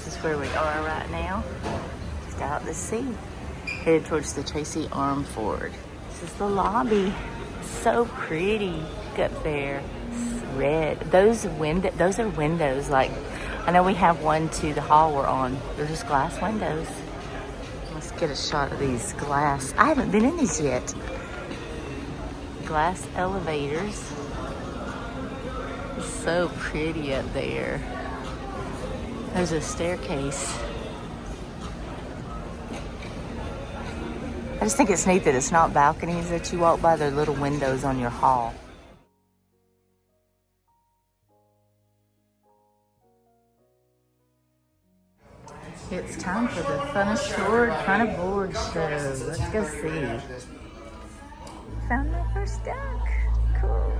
This is where we are right now, just out at the sea, headed towards the Tracy Arm Fjord. This is the lobby. It's so pretty. Look up there. It's red. Those are windows. Like, I know we have one to the hall we're on. They're just glass windows. Let's get a shot of these glass. I haven't been in these yet. Glass elevators. It's so pretty up there. There's a staircase. I just think it's neat that it's not balconies, that you walk by. They're little windows on your hall. It's time for the Fun Ashore Carnival show. Let's go see. Found my first duck. Cool.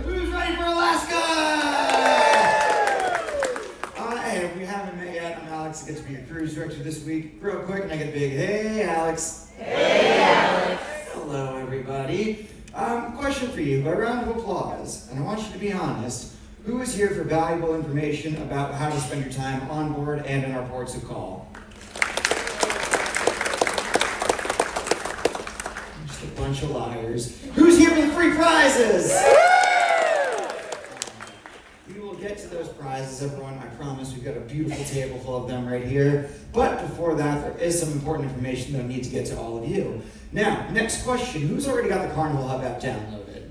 Who's ready for Alaska? Hey, if we haven't met yet, I'm Alex. I get to be your cruise director this week. Real quick, and I get a big hey, Alex. Hey, Alex. Hello, everybody. Question for you, by round of applause, and I want you to be honest. Who is here for valuable information about how to spend your time on board and in our ports of call? Just a bunch of liars. Who's here for the free prizes? We will get to those prizes, everyone. I promise. We've got a beautiful table full of them right here. But before that, there is some important information that I need to get to all of you. Now, next question. Who's already got the Carnival Hub app downloaded?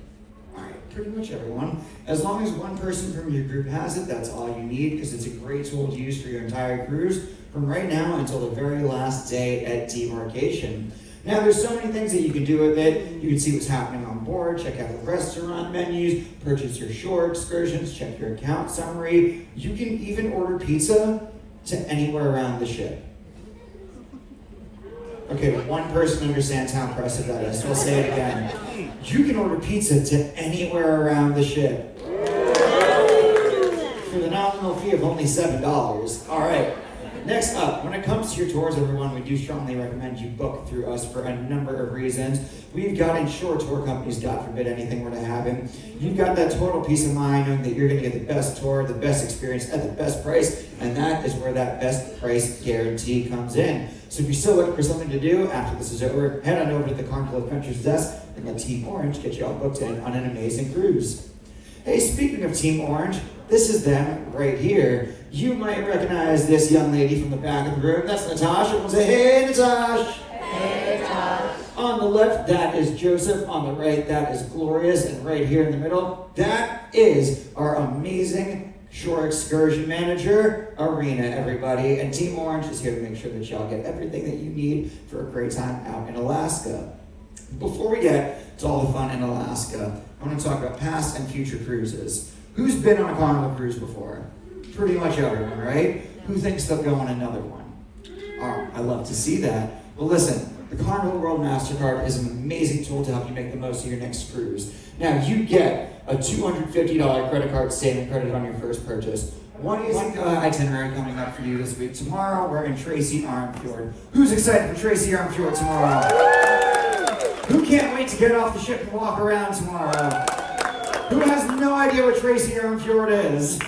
All right, pretty much everyone. As long as one person from your group has it, that's all you need, because it's a great tool to use for your entire cruise from right now until the very last day at demarcation. Now, there's so many things that you can do with it. You can see what's happening on board, check out the restaurant menus, purchase your shore excursions, check your account summary. You can even order pizza to anywhere around the ship. Okay, one person understands how impressive that is, so I'll say it again. You can order pizza to anywhere around the ship for the nominal fee of only $7. All right. Next up, when it comes to your tours, everyone, we do strongly recommend you book through us for a number of reasons. We've got insured tour companies, God forbid anything were to happen. You've got that total peace of mind knowing that you're going to get the best tour, the best experience at the best price, and that is where that best price guarantee comes in. So if you're still looking for something to do after this is over, head on over to the Carnival Adventures desk and let Team Orange get you all booked in on an amazing cruise. Hey, speaking of Team Orange, this is them right here. You might recognize this young lady from the back of the room. That's Natasha. We'll say, hey, Natasha. Hey, Natasha. On the left, that is Joseph. On the right, that is Glorious. And right here in the middle, that is our amazing shore excursion manager, Arena, everybody. And Team Orange is here to make sure that y'all get everything that you need for a great time out in Alaska. Before we get to all the fun in Alaska, I want to talk about past and future cruises. Who's been on a Carnival cruise before? Pretty much everyone, right? Who thinks they'll go on another one? I love to see that. Well, listen, the Carnival World MasterCard is an amazing tool to help you make the most of your next cruise. Now, you get a $250 credit card saving credit on your first purchase. One itinerary coming up for you this week. Tomorrow, we're in Tracy Arm Fjord. Who's excited for Tracy Arm Fjord tomorrow? Who can't wait to get off the ship and walk around tomorrow? Who has no idea what Tracy Arm Fjord is?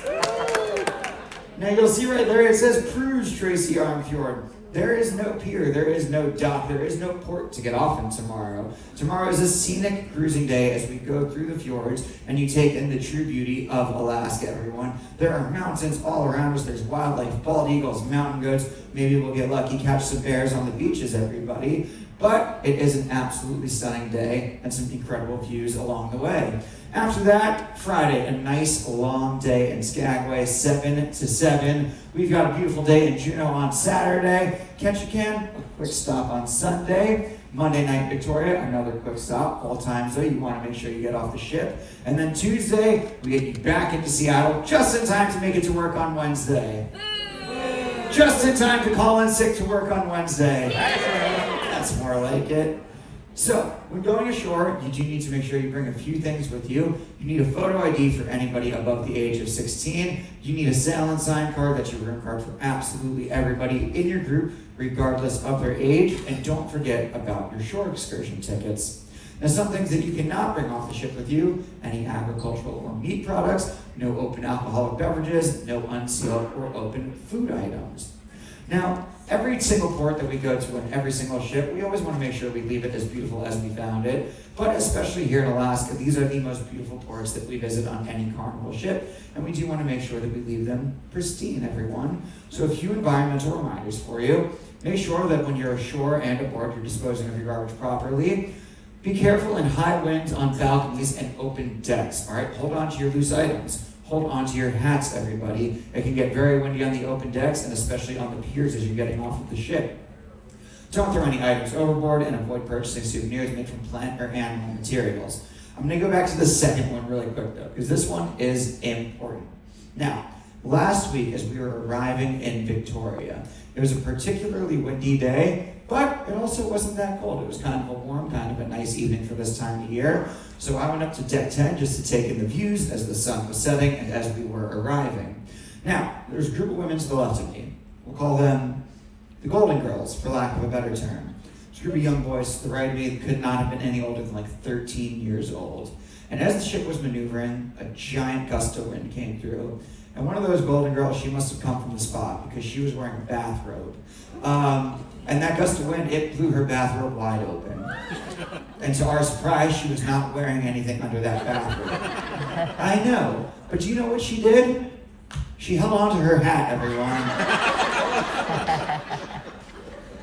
Now you'll see right there, it says Cruise Tracy Arm Fjord. There is no pier, there is no dock, there is no port to get off in tomorrow. Tomorrow is a scenic cruising day as we go through the fjords and you take in the true beauty of Alaska, everyone. There are mountains all around us, there's wildlife, bald eagles, mountain goats. Maybe we'll get lucky, catch some bears on the beaches, everybody. But it is an absolutely stunning day and some incredible views along the way. After that, Friday, a nice long day in Skagway, 7 to 7. We've got a beautiful day in Juneau on Saturday. Ketchikan, a quick stop on Sunday. Monday night, Victoria, another quick stop. All times though, you want to make sure you get off the ship. And then Tuesday, we get you back into Seattle just in time to make it to work on Wednesday. Just in time to call in sick to work on Wednesday. That's more like it. So, when going ashore, you do need to make sure you bring a few things with you. You need a photo ID for anybody above the age of 16. You need a sail and sign card, that's your room card for absolutely everybody in your group, regardless of their age. And don't forget about your shore excursion tickets. Now, some things that you cannot bring off the ship with you: any agricultural or meat products, no open alcoholic beverages, no unsealed or open food items. Now, every single port that we go to on every single ship, we always want to make sure we leave it as beautiful as we found it. But especially here in Alaska, these are the most beautiful ports that we visit on any Carnival ship, and we do want to make sure that we leave them pristine, everyone. So a few environmental reminders for you. Make sure that when you're ashore and aboard, you're disposing of your garbage properly. Be careful in high winds on balconies and open decks. All right, hold on to your loose items. Hold on to your hats, everybody. It can get very windy on the open decks and especially on the piers as you're getting off of the ship. Don't throw any items overboard and avoid purchasing souvenirs made from plant or animal materials. I'm going to go back to the second one really quick though, because this one is important. Now, last week as we were arriving in Victoria, it was a particularly windy day, but it also wasn't that cold. It was kind of a warm, kind of a nice evening for this time of year. So I went up to deck 10 just to take in the views as the sun was setting and as we were arriving. Now, there's a group of women to the left of me. We'll call them the Golden Girls, for lack of a better term. There's a group of young boys to the right of me that could not have been any older than like 13 years old. And as the ship was maneuvering, a giant gust of wind came through. And one of those Golden Girls, she must have come from the spot because she was wearing a bathrobe. And that gust of wind, it blew her bathrobe wide open. And to our surprise, she was not wearing anything under that bathrobe. I know, but do you know what she did? She held on to her hat, everyone.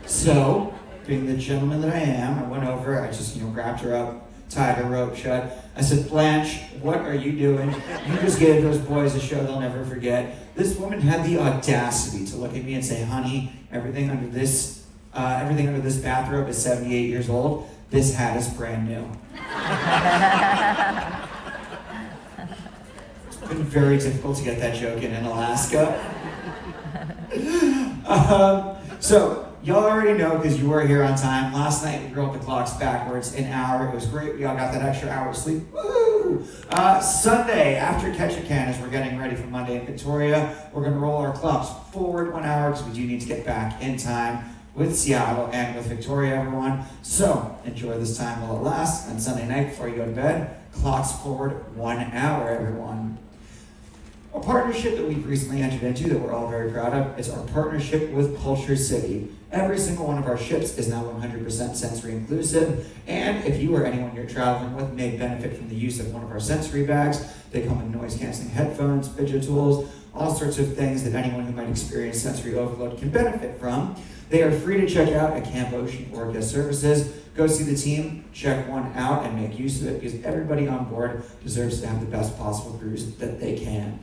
So, being the gentleman that I am, I went over, I just, grabbed her up, tied her rope shut. I said, Blanche, what are you doing? You just gave those boys a show they'll never forget. This woman had the audacity to look at me and say, honey, everything under this bathrobe is 78 years old. This hat is brand new. It's been very difficult to get that joke in Alaska. So, y'all already know because you were here on time. Last night we rolled the clocks backwards an hour. It was great. We all got that extra hour of sleep. Woo! Sunday after Ketchikan, as we're getting ready for Monday in Victoria, we're going to roll our clocks forward 1 hour because we do need to get back in time with Seattle and with Victoria, everyone. So enjoy this time while it lasts. And Sunday night before you go to bed, clocks forward 1 hour, everyone. A partnership that we've recently entered into that we're all very proud of is our partnership with Culture City. Every single one of our ships is now 100% sensory inclusive, and if you or anyone you're traveling with may benefit from the use of one of our sensory bags, they come with noise-canceling headphones, fidget tools, all sorts of things that anyone who might experience sensory overload can benefit from. They are free to check out at Camp Ocean or Guest Services. Go see the team, check one out, and make use of it because everybody on board deserves to have the best possible cruise that they can.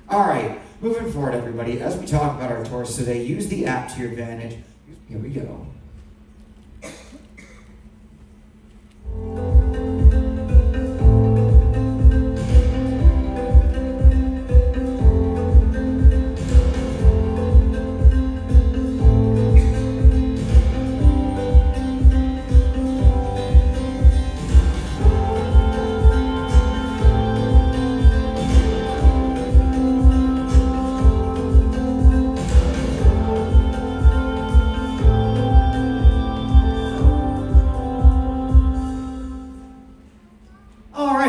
All right, moving forward, everybody, as we talk about our tours today, use the app to your advantage. Here we go.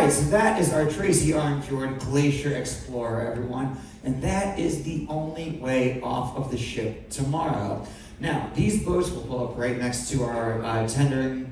So that is our Tracy Arm Fjord Glacier Explorer, everyone. And that is the only way off of the ship tomorrow. Now, these boats will pull up right next to our tendering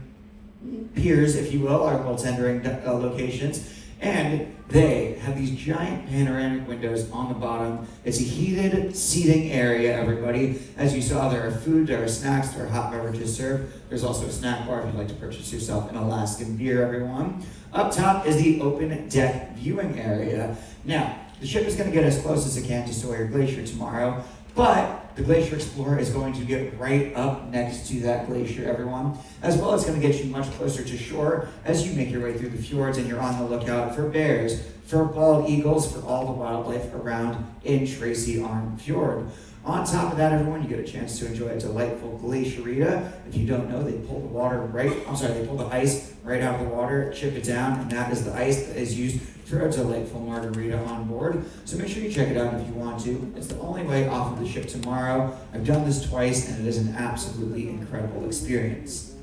piers, if you will, our little tendering locations. And they have these giant panoramic windows on the bottom. It's a heated seating area, everybody. As you saw, there are food, there are snacks, there are hot beverages served. There's also a snack bar if you'd like to purchase yourself an Alaskan beer, everyone. Up top is the open deck viewing area. Now, the ship is going to get as close as it can to Sawyer Glacier tomorrow, but the Glacier Explorer is going to get right up next to that glacier, everyone. As well, it's going to get you much closer to shore as you make your way through the fjords and you're on the lookout for bears, for bald eagles, for all the wildlife around in Tracy Arm Fjord. On top of that, everyone, you get a chance to enjoy a delightful glacierita. If you don't know, they pull the ice right out of the water, chip it down, and that is the ice that is used for a delightful margarita on board. So make sure you check it out if you want to. It's the only way off of the ship tomorrow. I've done this twice, and it is an absolutely incredible experience.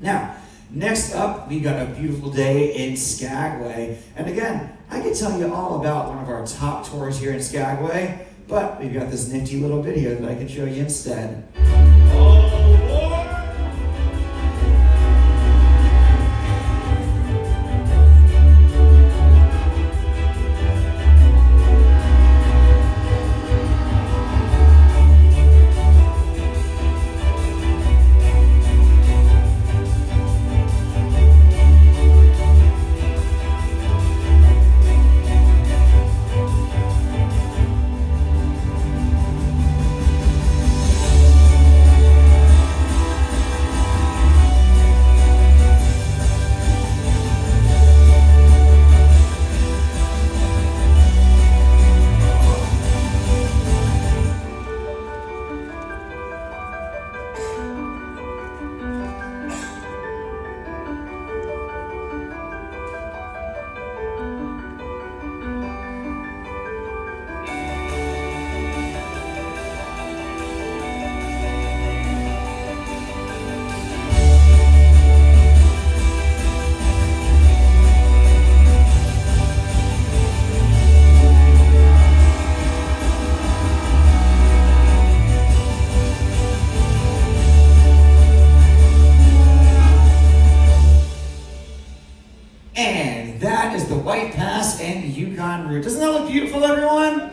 Now, Next up, we got a beautiful day in Skagway. And again, I could tell you all about one of our top tours here in Skagway, but we've got this nifty little video that I can show you instead. Doesn't that look beautiful, everyone?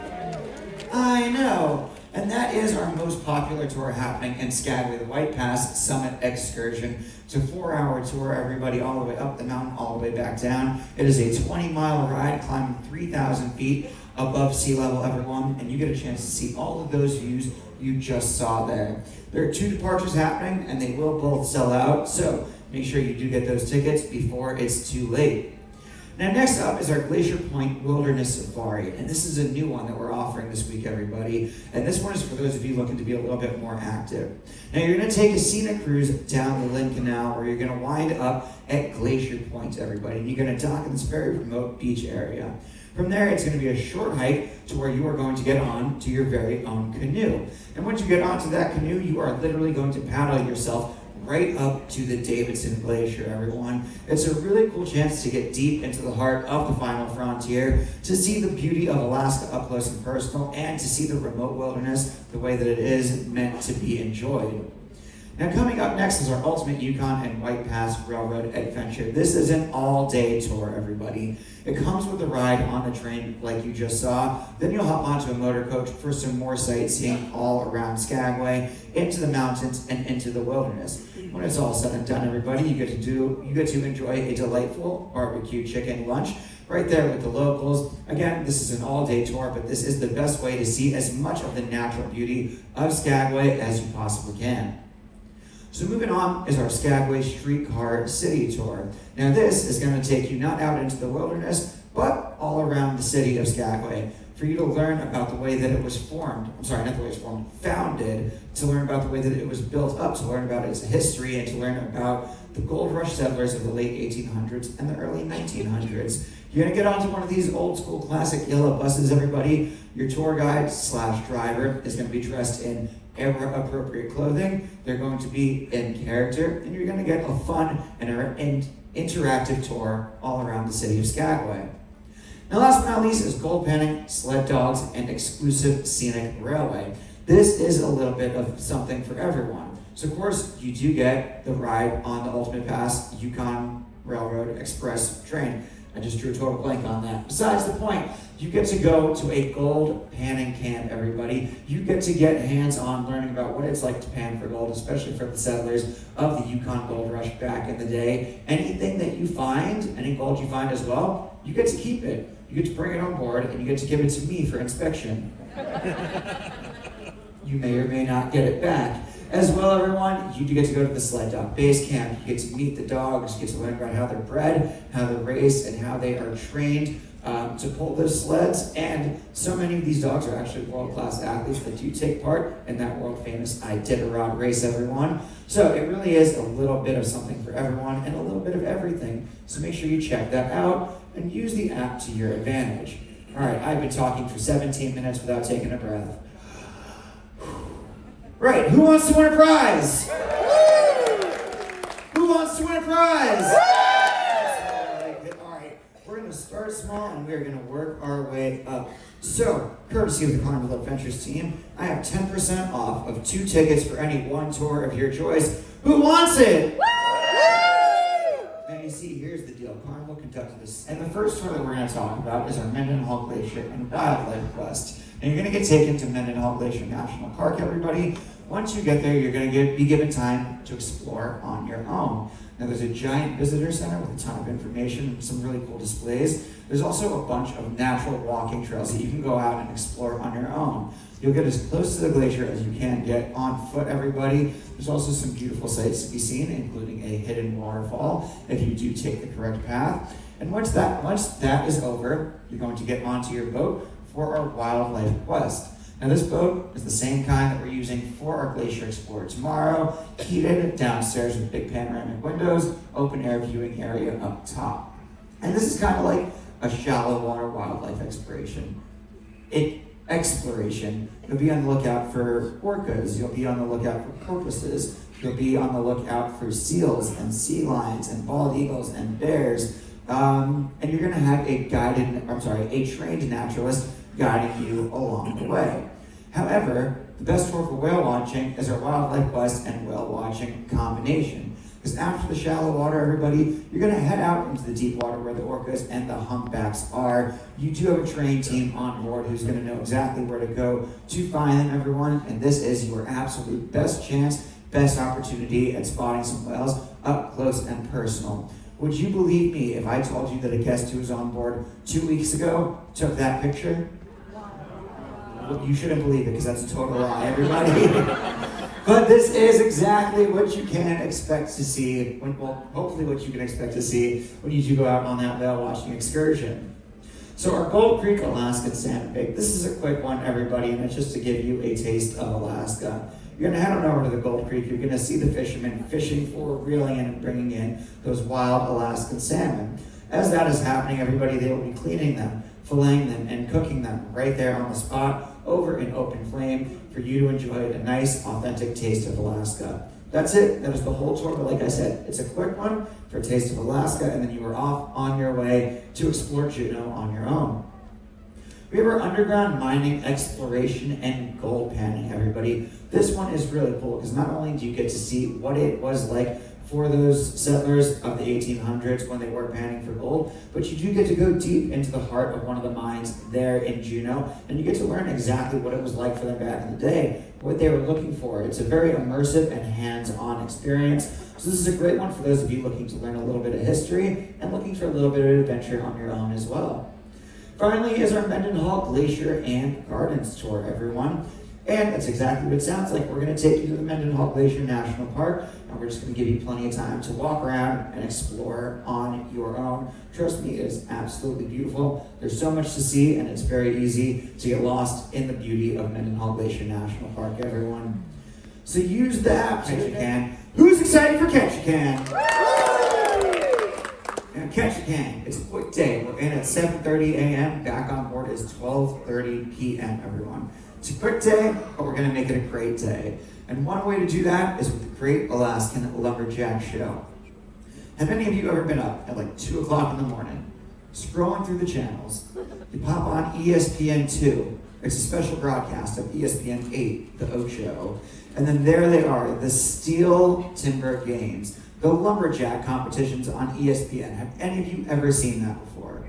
I know. And that is our most popular tour happening in Skagway, the White Pass Summit Excursion. It's a 4-hour tour, everybody, all the way up the mountain, all the way back down. It is a 20-mile ride, climbing 3,000 feet above sea level, everyone, and you get a chance to see all of those views you just saw there. There are 2 departures happening, and they will both sell out, so make sure you do get those tickets before it's too late. Now, next up is our Glacier Point Wilderness Safari, and this is a new one that we're offering this week, everybody. And this one is for those of you looking to be a little bit more active. Now, you're going to take a scenic cruise down the Lynn Canal, where you're going to wind up at Glacier Point, everybody, and you're going to dock in this very remote beach area. From there, it's going to be a short hike to where you are going to get on to your very own canoe. And once you get onto that canoe, you are literally going to paddle yourself right up to the Davidson Glacier, everyone. It's a really cool chance to get deep into the heart of the final frontier, to see the beauty of Alaska up close and personal, and to see the remote wilderness the way that it is meant to be enjoyed. Now, coming up next is our Ultimate Yukon and White Pass Railroad Adventure. This is an all-day tour, everybody. It comes with a ride on the train like you just saw. Then you'll hop onto a motor coach for some more sightseeing all around Skagway, into the mountains and into the wilderness. When it's all said and done, everybody, you get to enjoy a delightful barbecue chicken lunch right there with the locals. Again, this is an all-day tour, but this is the best way to see as much of the natural beauty of Skagway as you possibly can. So moving on is our Skagway Streetcar City Tour. Now this is going to take you not out into the wilderness, but all around the city of Skagway, for you to learn about the way that it was founded, to learn about the way that it was built up, to learn about its history, and to learn about the gold rush settlers of the late 1800s and the early 1900s. You're going to get onto one of these old school classic yellow buses, everybody. Your tour guide / driver is going to be dressed in era-appropriate clothing. They're going to be in character, and you're going to get a fun and interactive tour all around the city of Skagway. Now, last but not least is gold panning, sled dogs, and exclusive scenic railway. This is a little bit of something for everyone. So, of course, you do get the ride on the Ultimate Pass Yukon Railroad Express train. I just drew a total blank on that. Besides the point, you get to go to a gold panning camp, everybody. You get to get hands-on learning about what it's like to pan for gold, especially for the settlers of the Yukon Gold Rush back in the day. Anything that you find, any gold you find as well, you get to keep it. You get to bring it on board, and you get to give it to me for inspection. You may or may not get it back. As well, everyone, you do get to go to the sled dog base camp. You get to meet the dogs. You get to learn about how they're bred, how they're raised, and how they are trained to pull those sleds. And so many of these dogs are actually world-class athletes that do take part in that world-famous Iditarod race, everyone. So it really is a little bit of something for everyone and a little bit of everything. So make sure you check that out and use the app to your advantage. All right, I've been talking for 17 minutes without taking a breath. Right, who wants to win a prize? Who wants to to win a prize? All right, we're going to start small and we're going to work our way up. So, courtesy of the Carnival Adventures team, I have 10% off of 2 tickets for any one tour of your choice. Who wants it? Now you see, here's the deal. Carnival conducted this. And the first tour that we're going to talk about is our Mendenhall Glacier and Wildlife Quest. And you're going to get taken to Mendenhall Glacier National Park, everybody. Once you get there, you're going to be given time to explore on your own. Now there's a giant visitor center with a ton of information and some really cool displays. There's also a bunch of natural walking trails that you can go out and explore on your own. You'll get as close to the glacier as you can get on foot, everybody. There's also some beautiful sights to be seen, including a hidden waterfall if you do take the correct path. And once that is over, you're going to get onto your boat for our wildlife quest. Now this boat is the same kind that we're using for our Glacier Explorer tomorrow, heated downstairs with big panoramic windows, open air viewing area up top. And this is kind of like a shallow water wildlife exploration. You'll be on the lookout for orcas, you'll be on the lookout for porpoises, you'll be on the lookout for seals and sea lions and bald eagles and bears, and you're going to have a trained naturalist guiding you along the way. However, the best tour for whale watching is our wildlife quest and whale watching combination. Because after the shallow water, everybody, you're going to head out into the deep water where the orcas and the humpbacks are. You do have a trained team on board who's going to know exactly where to go to find them, everyone. And this is your absolute best chance, best opportunity at spotting some whales up close and personal. Would you believe me if I told you that a guest who was on board 2 weeks ago took that picture? Well, you shouldn't believe it because that's a total lie, everybody. But this is exactly what you can expect to see, hopefully what you can expect to see when you do go out on that whale watching excursion. So our Gold Creek Alaskan salmon bake, this is a quick one, everybody, and it's just to give you a taste of Alaska. You're going to head on over to the Gold Creek. You're going to see the fishermen fishing for, reeling in, and bringing in those wild Alaskan salmon. As that is happening, everybody, they will be cleaning them, filleting them, and cooking them right there on the spot over an open flame for you to enjoy a nice, authentic taste of Alaska. That's it. That is the whole tour. But like I said, it's a quick one for a taste of Alaska, and then you are off on your way to explore Juneau on your own. We have our underground mining, exploration, and gold panning, everybody. This one is really cool because not only do you get to see what it was like for those settlers of the 1800s when they were panning for gold, but you do get to go deep into the heart of one of the mines there in Juneau, and you get to learn exactly what it was like for them back in the day, what they were looking for. It's a very immersive and hands-on experience. So this is a great one for those of you looking to learn a little bit of history and looking for a little bit of adventure on your own as well. Finally is our Mendenhall Glacier and Gardens tour, everyone. And that's exactly what it sounds like. We're going to take you to the Mendenhall Glacier National Park, and we're just going to give you plenty of time to walk around and explore on your own. Trust me, it is absolutely beautiful. There's so much to see, and it's very easy to get lost in the beauty of Mendenhall Glacier National Park, everyone. So use the app, Ketchikan. Who's excited for Ketchikan? And Ketchikan, it's a quick day. We're in at 7:30 a.m. Back on board is 12:30 p.m., everyone. It's a quick day, but we're going to make it a great day. And one way to do that is with the Great Alaskan Lumberjack Show. Have any of you ever been up at like 2 o'clock in the morning, scrolling through the channels? You pop on ESPN2. It's a special broadcast of ESPN 8, the O Show. And then there they are, the Steel Timber Games, the lumberjack competitions on ESPN. Have any of you ever seen that before?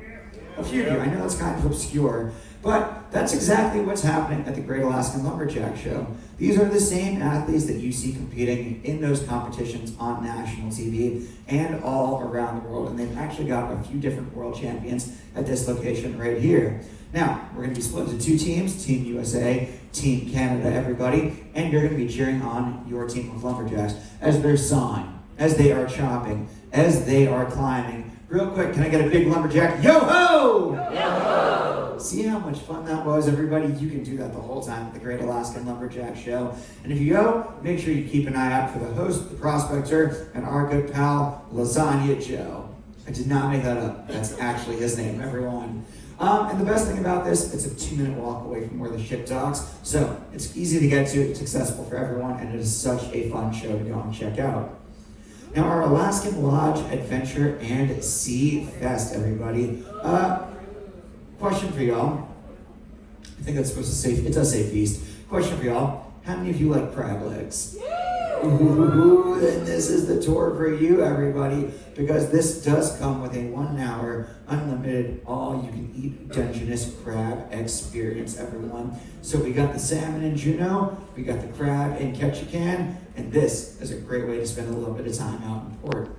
A few of you. I know that's kind of obscure, but that's exactly what's happening at the Great Alaskan Lumberjack Show. These are the same athletes that you see competing in those competitions on national TV and all around the world. And they've actually got a few different world champions at this location right here. Now, we're going to be split into 2 teams, Team USA, Team Canada, everybody, and you're going to be cheering on your team of lumberjacks as they're sawing, as they are chopping, as they are climbing. Real quick, can I get a big lumberjack? Yo-ho! Yo-ho! See how much fun that was, everybody? You can do that the whole time at the Great Alaskan Lumberjack Show. And if you go, make sure you keep an eye out for the host, the prospector, and our good pal, Lasagna Joe. I did not make that up. That's actually his name, everyone. And the best thing about this, it's a 2-minute walk away from where the ship docks. So it's easy to get to, it's accessible for everyone, and it is such a fun show to go and check out. Now, our Alaskan Lodge Adventure and Sea Fest, everybody. Question for y'all. I think that's supposed to say, it does say feast. Question for y'all. How many of you like crab legs? Ooh, then this is the tour for you, everybody, because this does come with a 1 hour unlimited all-you-can-eat Dungeness crab experience, everyone. So we got the salmon in Juneau, we got the crab in Ketchikan, and this is a great way to spend a little bit of time out in port.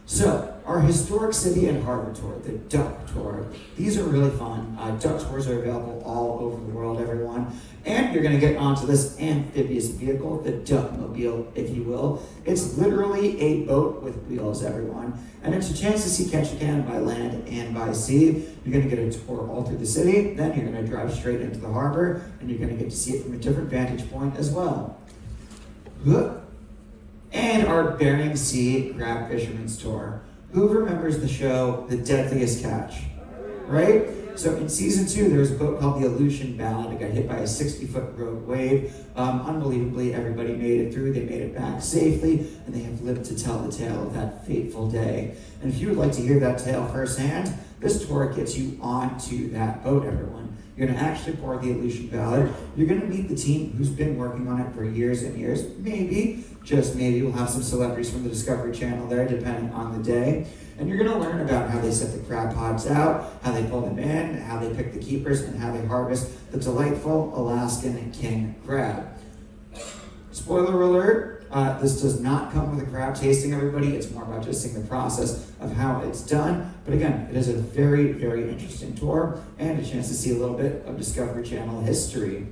So, our historic city and harbor tour, the duck tour. These are really fun. Duck tours are available all over the world, everyone. And you're going to get onto this amphibious vehicle, the Duckmobile, if you will. It's literally a boat with wheels, everyone. And it's a chance to see Ketchikan by land and by sea. You're going to get a tour all through the city. Then you're going to drive straight into the harbor, and you're going to get to see it from a different vantage point as well. And our Bering Sea Crab Fisherman's Tour. Who remembers the show The Deadliest Catch? Right? So in season 2, there was a boat called the Aleutian Ballad. It got hit by a 60-foot rogue wave. Unbelievably, everybody made it through. They made it back safely, and they have lived to tell the tale of that fateful day. And if you would like to hear that tale firsthand, this tour gets you onto that boat, everyone. You're going to actually board the Aleutian Ballad. You're going to meet the team who's been working on it for years and years. Maybe, just maybe, we'll have some celebrities from the Discovery Channel there, depending on the day. And you're going to learn about how they set the crab pods out, how they pull them in, how they pick the keepers, and how they harvest the delightful Alaskan king crab. Spoiler alert, this does not come with a crab tasting, everybody. It's more about just seeing the process of how it's done. But again, it is a very, very interesting tour and a chance to see a little bit of Discovery Channel history.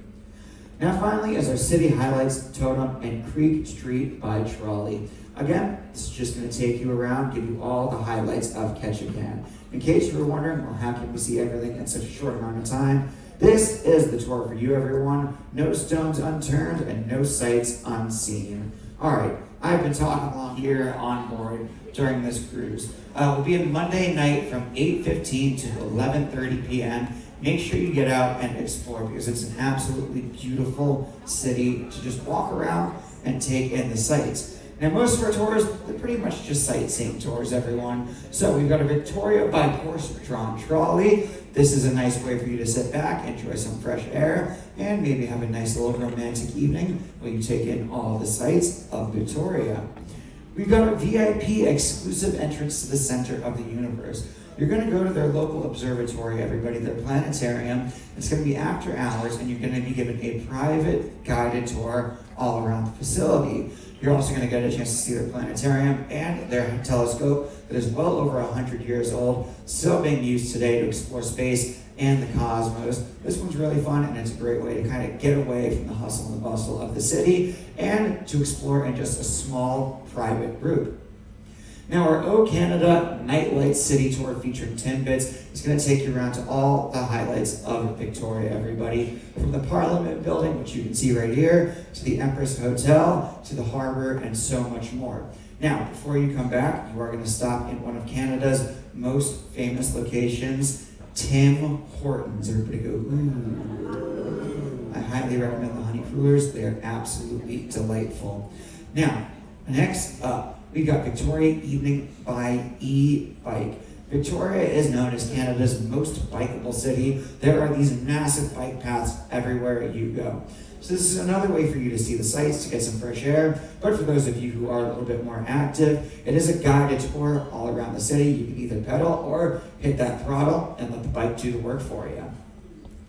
Now finally is our city highlights, Totem and Creek Street by Trolley. Again, this is just going to take you around, give you all the highlights of Ketchikan. In case you were wondering, well, how can we see everything in such a short amount of time? This is the tour for you, everyone. No stones unturned and no sights unseen. All right, I've been talking along here on board during this cruise. We'll be on Monday night from 8:15 to 11:30 p.m. Make sure you get out and explore because it's an absolutely beautiful city to just walk around and take in the sights. Now, most of our tours, they're pretty much just sightseeing tours, everyone. So we've got a Victoria by horse-drawn trolley. This is a nice way for you to sit back, enjoy some fresh air, and maybe have a nice little romantic evening while you take in all the sights of Victoria. We've got a VIP exclusive entrance to the center of the universe. You're going to go to their local observatory, everybody, their planetarium. It's going to be after hours, and you're going to be given a private guided tour all around the facility. You're also going to get a chance to see their planetarium and their telescope that is well over 100 years old, still being used today to explore space and the cosmos. This one's really fun, and it's a great way to kind of get away from the hustle and the bustle of the city and to explore in just a small private group. Now, our O Canada Nightlight City Tour featuring Timbits is going to take you around to all the highlights of Victoria, everybody. From the Parliament Building, which you can see right here, to the Empress Hotel, to the harbor, and so much more. Now, before you come back, you are going to stop in one of Canada's most famous locations, Tim Hortons. Everybody go, ooh. I highly recommend the Honey Crullers. They are absolutely delightful. Now, next up, we got Victoria Evening by e-bike. Victoria is known as Canada's most bikeable city. There are these massive bike paths everywhere you go. So this is another way for you to see the sights, to get some fresh air. But for those of you who are a little bit more active, it is a guided tour all around the city. You can either pedal or hit that throttle and let the bike do the work for you.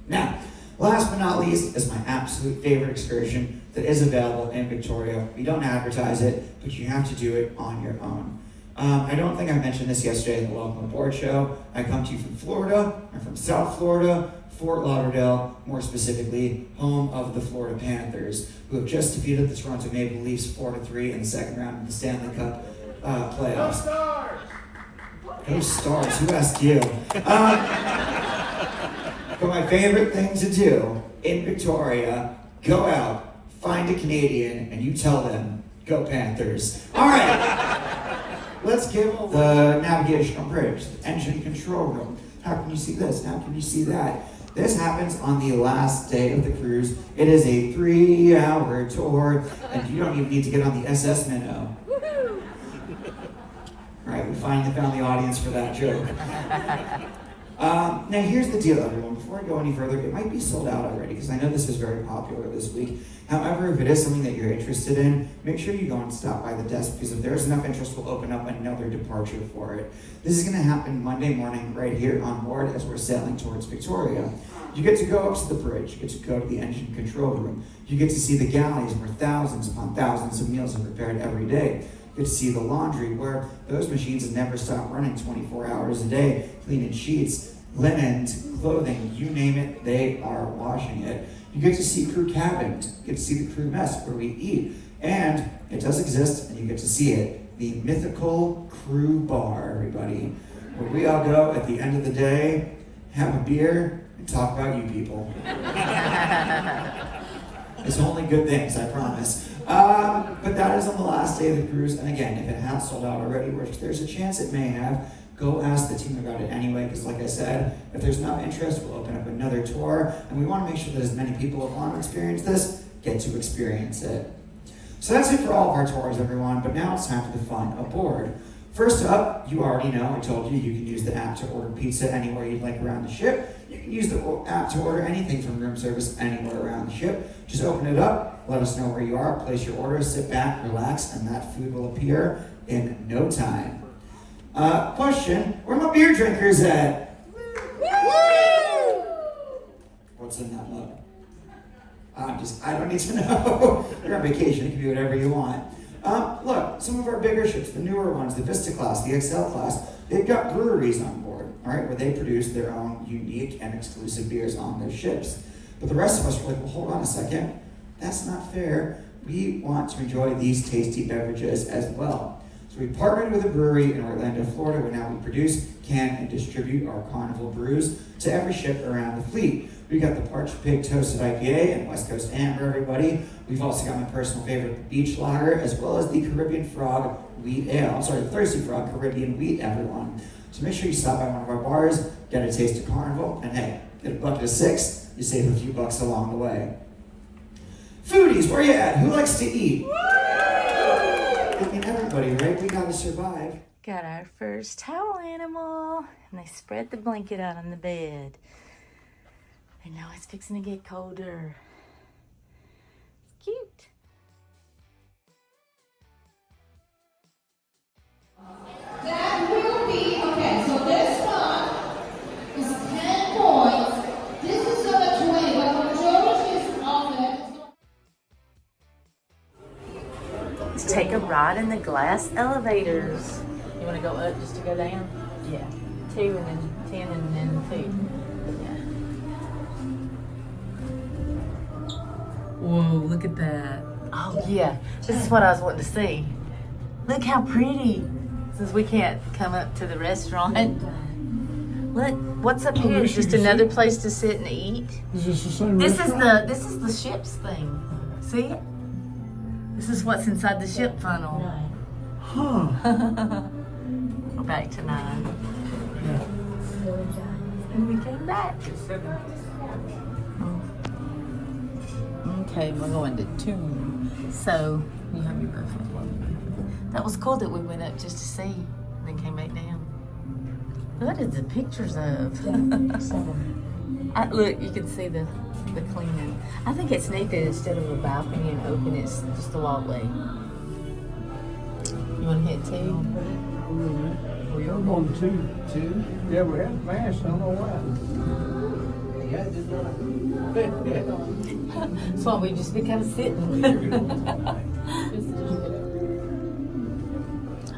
Now, last but not least is my absolute favorite excursion that is available in Victoria. We don't advertise it, but you have to do it on your own. I don't think I mentioned this yesterday in the Welcome Aboard show. I come to you from Florida. I'm from South Florida, Fort Lauderdale, more specifically, home of the Florida Panthers, who have just defeated the Toronto Maple Leafs 4-3 in the second round of the Stanley Cup playoffs. Go Stars! Go Stars, who asked you? But my favorite thing to do in Victoria, go out, find a Canadian, and you tell them, go Panthers. All right, let's give the navigational bridge, the engine control room. How can you see this? How can you see that? This happens on the last day of the cruise. It is a 3-hour tour, and you don't even need to get on the SS Minnow. finally found the audience for that joke. Now here's the deal, everyone. Before I go any further, it might be sold out already because I know this is very popular this week. However, if it is something that you're interested in, make sure you go and stop by the desk because if there's enough interest, we'll open up another departure for it. This is going to happen Monday morning right here on board as we're sailing towards Victoria. You get to go up to the bridge. You get to go to the engine control room. You get to see the galleys where thousands upon thousands of meals are prepared every day. You get to see the laundry where those machines never stop running 24 hours a day, cleaning sheets, linens, clothing, you name it, they are washing it. You get to see crew cabins. You get to see the crew mess where we eat. And it does exist, and you get to see it. The mythical crew bar, everybody. Where we all go at the end of the day, have a beer, and talk about you people. It's only good things, I promise. But that is on the last day of the cruise. And again, if it has sold out already, which there's a chance it may have, go ask the team about it anyway, because like I said, if there's enough interest, we'll open up another tour, and we want to make sure that as many people who want to experience this get to experience it. So that's it for all of our tours, everyone, but now it's time for the fun aboard. First up, you already know, I told you, you can use the app to order pizza anywhere you'd like around the ship. You can use the app to order anything from room service anywhere around the ship. Just open it up, let us know where you are, place your order, sit back, relax, and that food will appear in no time. Question, where my beer drinkers at? What's in that mug? I don't need to know. You're on vacation, it can be whatever you want. Look, some of our bigger ships, the newer ones, the Vista class, the XL class, they've got breweries on board, all right, where they produce their own unique and exclusive beers on their ships. But the rest of us were like, well, hold on a second. That's not fair. We want to enjoy these tasty beverages as well. So we partnered with a brewery in Orlando, Florida, where now we produce, can, and distribute our Carnival brews to every ship around the fleet. We got the Parched Pig Toasted IPA and West Coast Amber, everybody. We've also got my personal favorite, the Beach Lager, as well as the Caribbean Frog Wheat Ale. I'm sorry, the Thirsty Frog Caribbean Wheat, everyone. So make sure you stop by one of our bars, get a taste of Carnival, and hey, get a bucket of 6, you save a few bucks along the way. Foodies, where you at? Who likes to eat? I mean, everybody, right? We gotta survive. Got our first towel animal, and they spread the blanket out on the bed. And now it's fixing to get colder. It's cute. That will be, okay, so this one is 10 points. This is another 20, but for George's office. Let's take a ride in the glass elevators. You want to go up just to go down? Yeah. 2 and then 10 and then 2. Yeah. Whoa, look at that. Oh yeah, this is what I was wanting to see. Look how pretty. Since we can't come up to the restaurant. Look, what's up here? Is just another place to sit and eat. Is this the same This restaurant? is the ship's thing. See? This is what's inside the ship funnel. Huh. We're back to 9. Yeah. And we came back. Okay, we're going to 2. So, you have your birthday. That was cool that we went up just to see and then came back down. What is the pictures of? Look, you can see the cleaning. I think it's neat that instead of a balcony and open, it's just a walkway. You want to hit 2? We are going to 2. Yeah, we have mass. I don't know why. That's why we just been kind of sitting.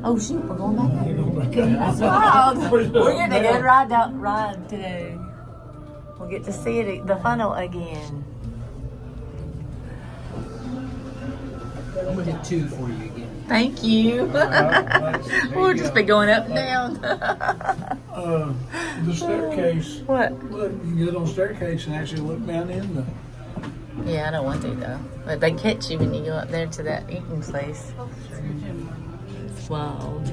Oh shoot, we're going back there. That's wild. We're getting a good ride today. We'll get to see it, the funnel again. I'm gonna hit 2 for you again. Thank you. We'll just be going up and down. The staircase. What? Look, you can get on the staircase and actually look down in the. Yeah, I don't want to though. But they catch you when you go up there to that eating place. It's wild.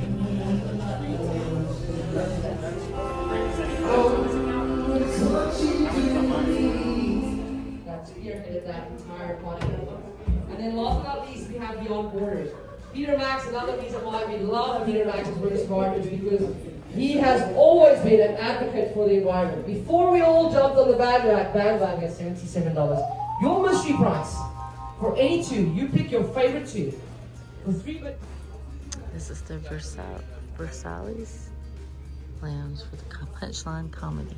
That's spearheaded that entire body. And then last but not least, we have the Onboard. Peter Max, another reason why we love Peter Max's British Voyage is because he has always been an advocate for the environment. Before we all jumped on the bandwagon at $77, your mystery price for any two, you pick your favorite two. For This is the Versailles Lounge for the Punchline Comedy.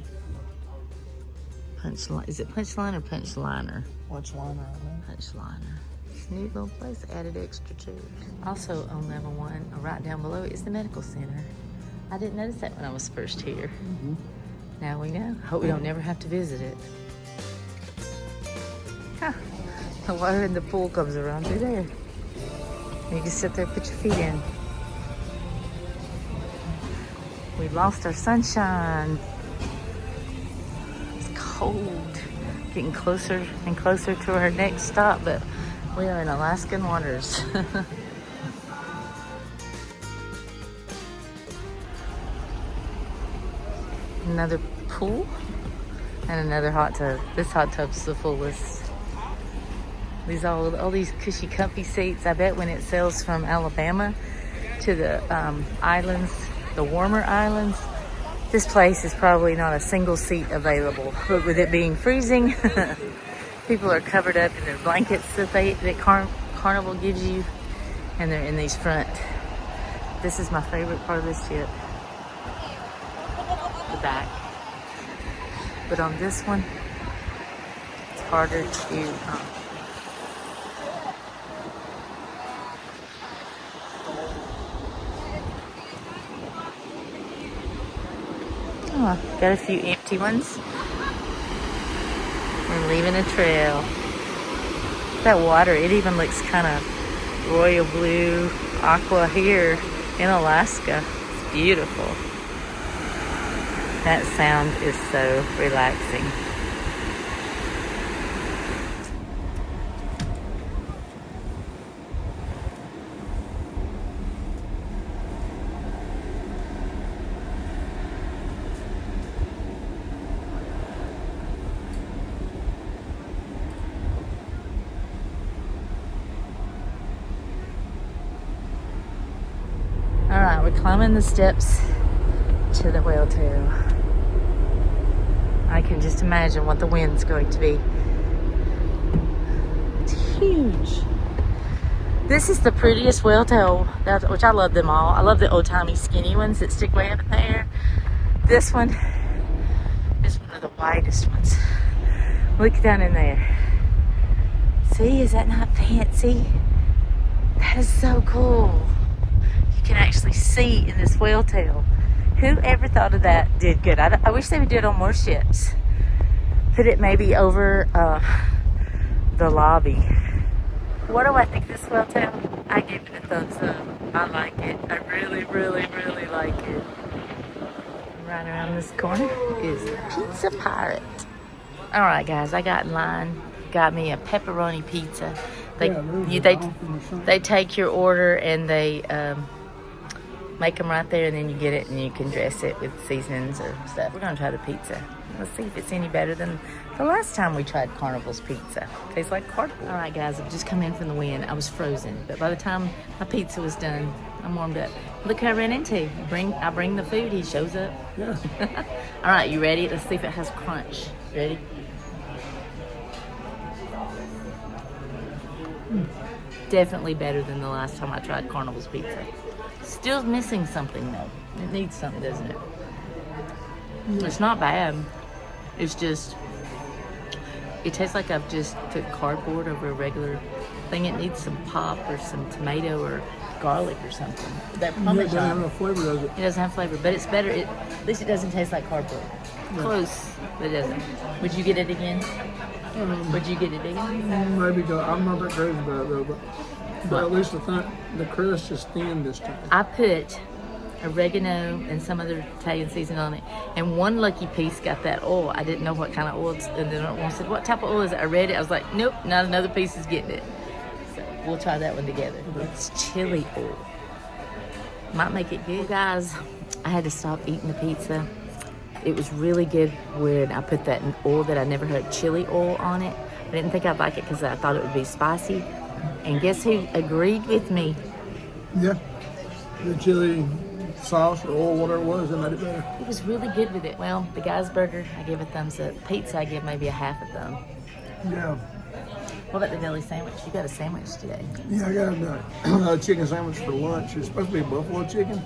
Punchline, is it Punchline or Punchliner? Punchliner, I think. Punchliner. It's a neat little place, added extra chairs. Also on level 1, right down below, is the medical center. I didn't notice that when I was first here. Now we know. Hope we don't never have to visit it. Huh. The water in the pool comes around through there. You can sit there, put your feet in. We lost our sunshine. It's cold. Getting closer and closer to our next stop, but we are in Alaskan waters. Another pool and another hot tub. This hot tub's the fullest. These all these cushy, comfy seats. I bet when it sails from Alabama to the islands, the warmer islands, this place is probably not a single seat available. But with it being freezing, people are covered up in their blankets that Carnival gives you, and they're in these front. This is my favorite part of this ship. The back. But on this one, it's harder to got a few empty ones. We're leaving a trail. That water, it even looks kind of royal blue, aqua here in Alaska. It's beautiful. That sound is so relaxing. All right, we're climbing the steps to the whale tail. I can just imagine what the wind's going to be. It's huge. This is the prettiest whale tail, which I love them all. I love the old-timey skinny ones that stick way up in the air. This one is one of the widest ones. Look down in there. See, is that not fancy? That is so cool. You can actually see in this whale tail. Whoever thought of that did good. I wish they would do it on more ships. Put it maybe over the lobby. What do I think of this whale tail? I give it a thumbs up. I like it. I really, really, really like it. Right around this corner is Pizza Pirate. All right, guys, I got in line. Got me a pepperoni pizza. They take your order and they make them right there, and then you get it and you can dress it with seasonings or stuff. We're gonna try the pizza. Let's see if it's any better than the last time we tried Carnival's pizza. Tastes like cardboard. All right, guys, I've just come in from the wind. I was frozen, but by the time my pizza was done, I'm warmed up. Look who I ran into. I bring the food, he shows up. Yeah. All right, you ready? Let's see if it has crunch. Ready? Definitely better than the last time I tried Carnival's pizza. Still missing something though. It needs something, doesn't it? It's not bad. It's just, it tastes like I've just put cardboard over a regular thing. It needs some pop or some tomato or garlic or something. That It doesn't have no flavor, does it? It doesn't have flavor, but it's better. At least it doesn't taste like cardboard. Yeah. Close, but it doesn't. Would you get it again? Would you get it again? Maybe I'm not that crazy about it though, but at least I think the crust is thin this time. I put oregano and some other Italian seasoning on it, and one lucky piece got that oil. I didn't know what kind of oil, and then one said, "What type of oil is it?" I read it. I was like, "Nope, not another piece is getting it." So we'll try that one together. It's chili oil. Might make it good, guys. I had to stop eating the pizza. It was really good when I put that oil that I never had chili oil on it. I didn't think I'd like it because I thought it would be spicy. And guess who agreed with me? Yeah. The chili sauce or oil, whatever it was, it made it better. It was really good with it. Well, the guy's burger, I give a thumbs up. Pizza, I give maybe a half a thumb. Yeah. What about the deli sandwich? You got a sandwich today. Yeah, I got a chicken sandwich for lunch. It's supposed to be buffalo chicken,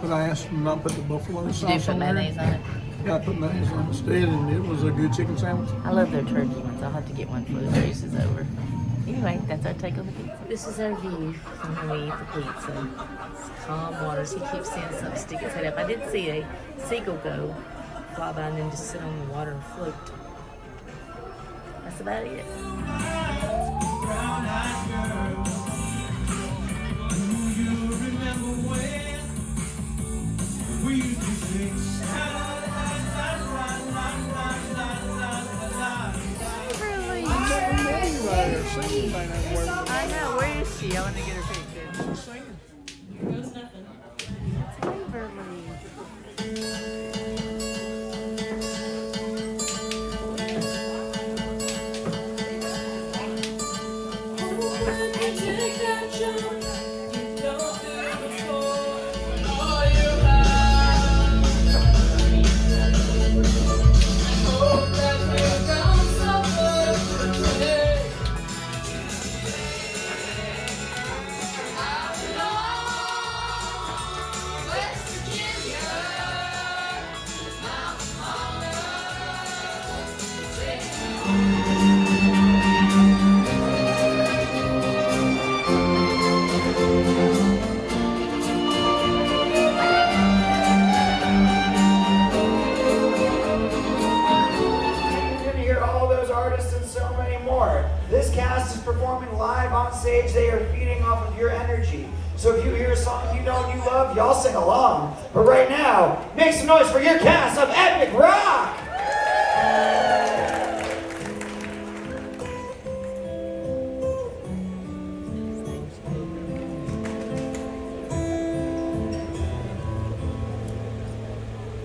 but I asked them not to put the buffalo Did you sauce put on there. mayonnaise on it? Yeah, I put mayonnaise on it instead, and it was a good chicken sandwich. I love their turkey ones. I'll have to get one before the race is over. Anyway, that's our take on the pizza. This is our view from when we eat the pizza. It's calm waters. He keeps seeing something stick its head up. I did see a seagull go fly by and then just sit on the water and float. That's about it. I know. Where is she? I want to get her picture. She's singing. Here goes nothing. It's Waverly. This cast is performing live on stage. They are feeding off of your energy. So if you hear a song you know and you love, y'all sing along. But right now, make some noise for your cast of Epic Rock!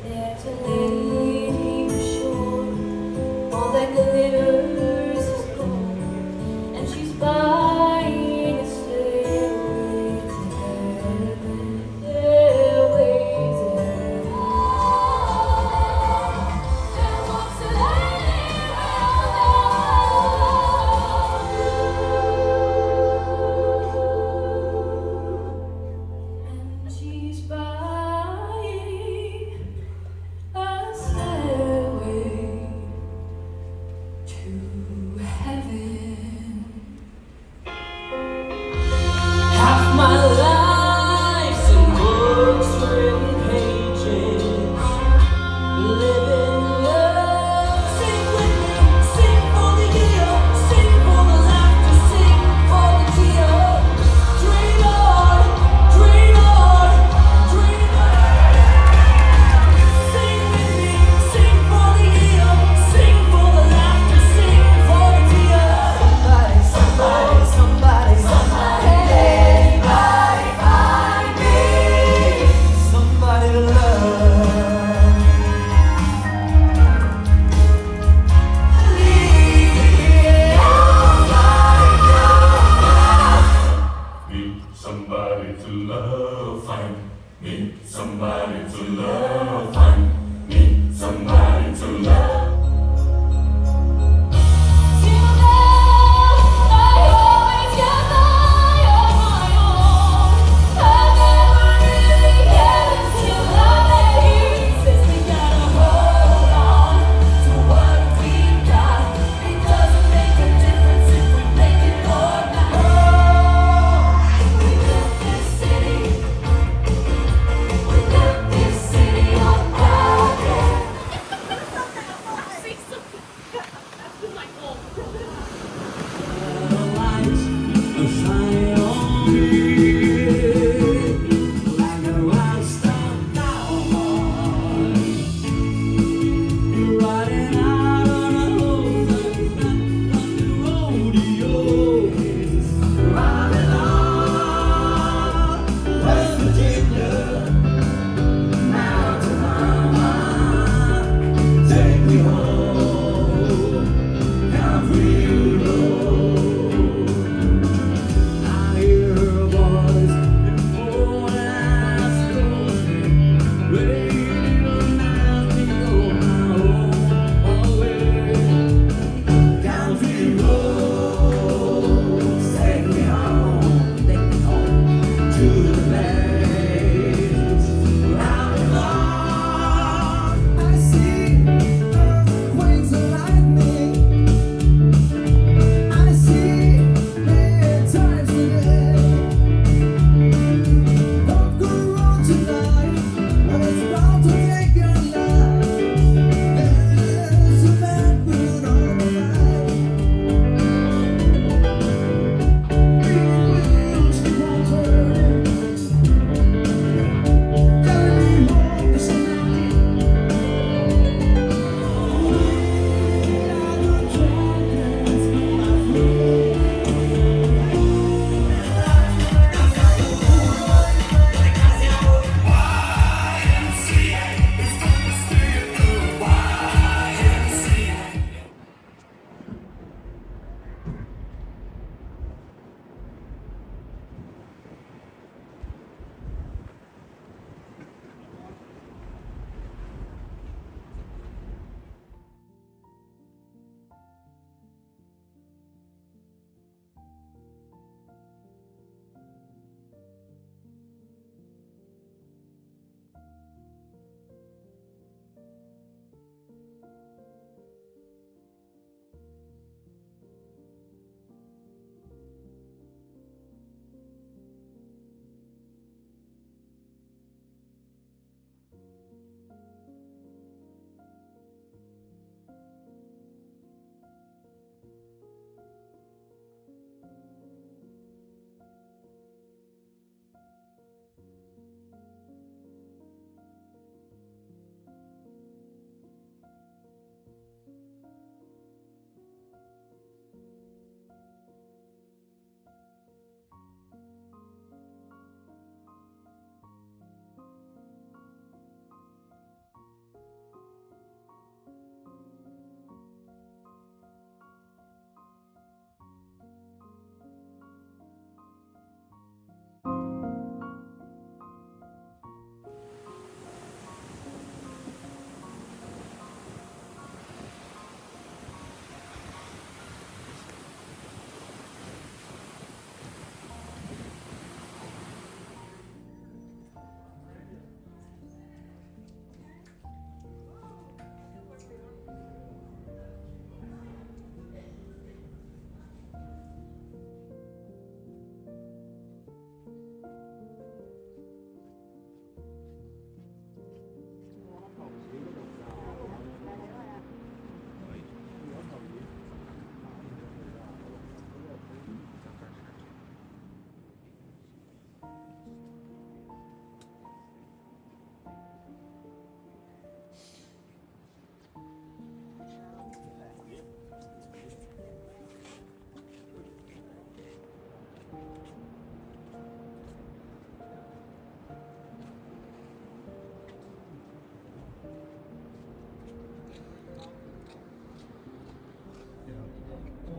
There's a lady ashore, all that glitters is gold, and she's buying a stairway to heaven, stairway to heaven. There walks a lady and she's buying a stairway to heaven. Half my life's in books written pages, living love. Sing with me, sing for the year, sing for the laughter, sing for the tear. Dream on, dream on, dream on. Sing with me, sing for the year, sing for the laughter, sing for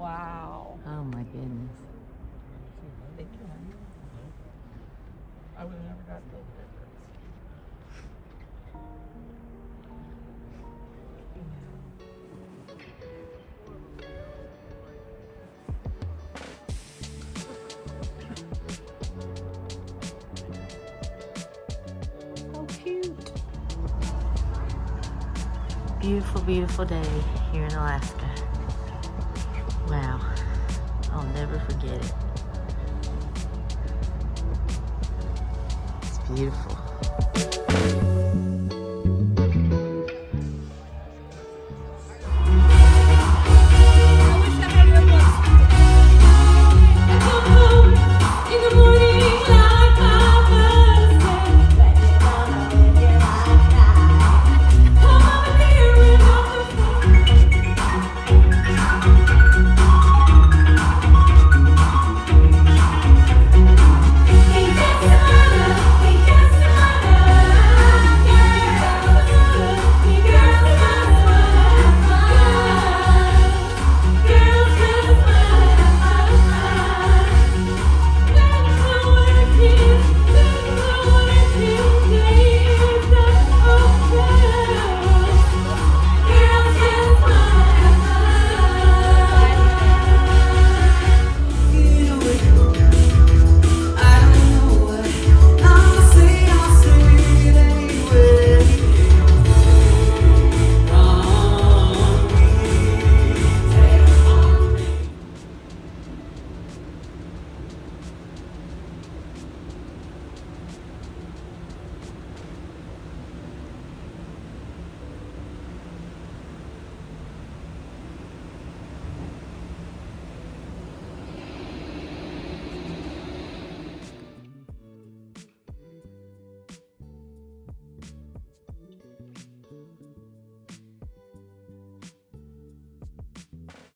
Wow. Oh my goodness. I would have never got those difference. How cute. Beautiful, beautiful day here in Alaska. Wow. I'll never forget it. It's beautiful.